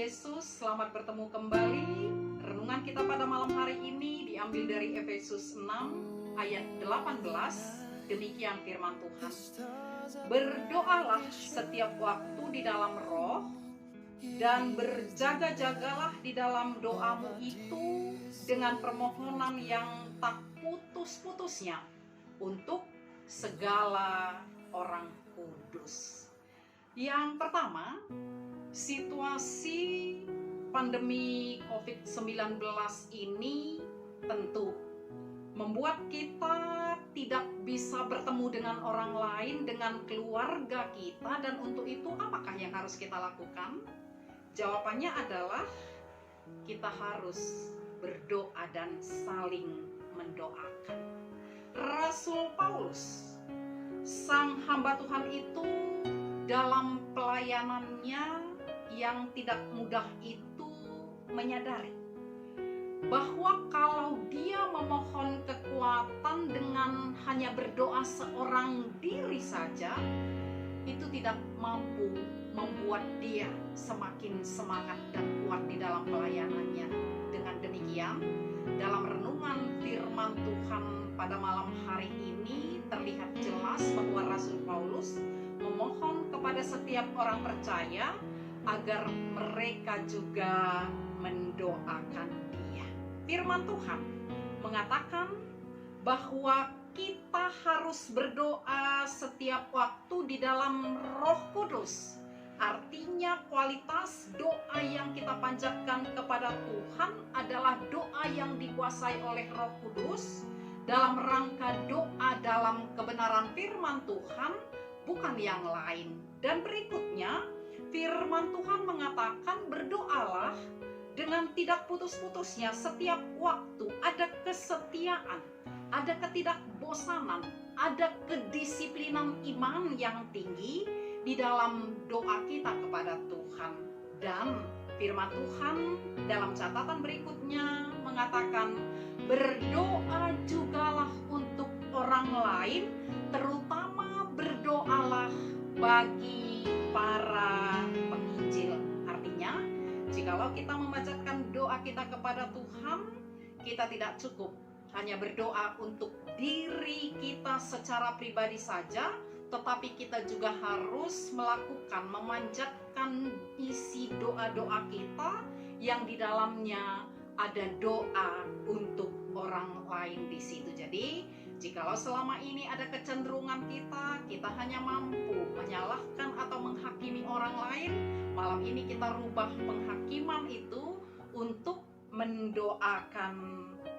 Yesus, selamat bertemu kembali. Renungan kita pada malam hari ini diambil dari Efesus 6 ayat 18. Demikian firman Tuhan. Berdoalah setiap waktu di dalam roh, dan berjaga-jagalah di dalam doamu itu dengan permohonan yang tak putus-putusnya untuk segala orang kudus. Yang pertama, situasi pandemi COVID-19 ini tentu membuat kita tidak bisa bertemu dengan orang lain, dengan keluarga kita, dan untuk itu apakah yang harus kita lakukan? Jawabannya adalah kita harus berdoa dan saling mendoakan. Rasul Paulus, sang hamba Tuhan itu, dalam pelayanannya yang tidak mudah itu menyadari bahwa kalau dia memohon kekuatan dengan hanya berdoa seorang diri saja, itu tidak mampu membuat dia semakin semangat dan kuat di dalam pelayanannya. Dengan demikian, dalam renungan firman Tuhan pada malam hari ini terlihat jelas bahwa Rasul Paulus memohon kepada setiap orang percaya agar mereka juga mendoakan dia. Firman Tuhan mengatakan bahwa kita harus berdoa setiap waktu di dalam Roh Kudus. Artinya kualitas doa yang kita panjatkan kepada Tuhan adalah doa yang dikuasai oleh Roh Kudus dalam rangka doa dalam kebenaran firman Tuhan, bukan yang lain. Dan berikutnya, firman Tuhan mengatakan berdoalah dengan tidak putus-putusnya setiap waktu. Ada kesetiaan, ada ketidakbosanan, ada kedisiplinan iman yang tinggi di dalam doa kita kepada Tuhan. Dan firman Tuhan dalam catatan berikutnya mengatakan berdoa jugalah untuk orang lain, terutama berdoalah bagi para penginjil. Artinya, jikalau kita memanjatkan doa kita kepada Tuhan, kita tidak cukup hanya berdoa untuk diri kita secara pribadi saja, tetapi kita juga harus memanjatkan isi doa-doa kita yang di dalamnya ada doa untuk orang lain di situ. Jadi, jikalau selama ini ada kecenderungan kita hanya mampu menyalahkan atau menghakimi orang lain, malam ini kita rubah penghakiman itu untuk mendoakan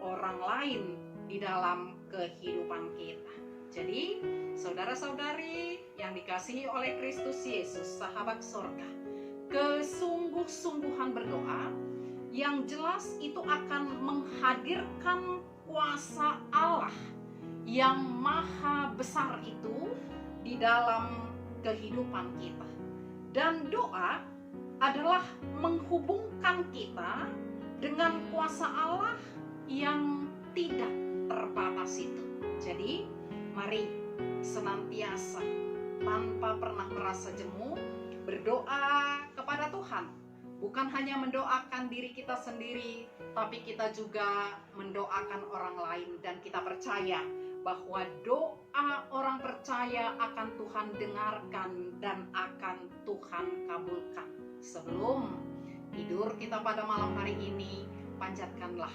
orang lain di dalam kehidupan kita. Jadi, saudara-saudari yang dikasihi oleh Kristus Yesus, sahabat sorga, kesungguh-sungguhan berdoa yang jelas itu akan menghadirkan kuasa Allah yang maha besar itu di dalam kehidupan kita. Dan doa adalah menghubungkan kita dengan kuasa Allah yang tidak terbatas itu. Jadi, mari senantiasa tanpa pernah merasa jemu berdoa kepada Tuhan. Bukan hanya mendoakan diri kita sendiri, tapi kita juga mendoakan orang lain. Dan kita percaya bahwa doa orang percaya akan Tuhan dengarkan dan akan Tuhan kabulkan. Sebelum tidur kita pada malam hari ini, panjatkanlah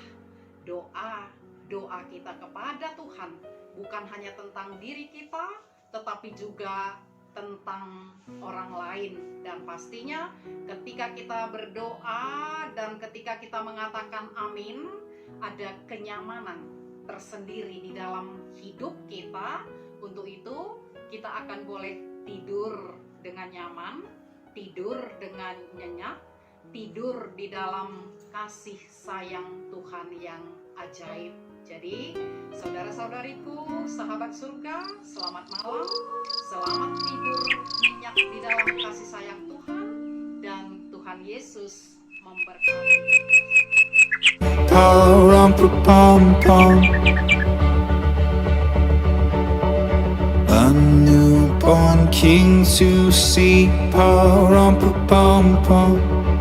doa kita kepada Tuhan. Bukan hanya tentang diri kita, tetapi juga tentang orang lain. Dan pastinya ketika kita berdoa dan ketika kita mengatakan amin, ada kenyamanan tersendiri di dalam hidup kita. Untuk itu kita akan boleh tidur dengan nyaman, tidur dengan nyenyak, tidur di dalam kasih sayang Tuhan yang ajaib. Jadi, saudara-saudariku, sahabat surga, selamat malam, selamat tidur nyenyak di dalam kasih sayang Tuhan, dan Tuhan Yesus memberkati. A newborn king to see. Pa-rum-pa-pum-pum.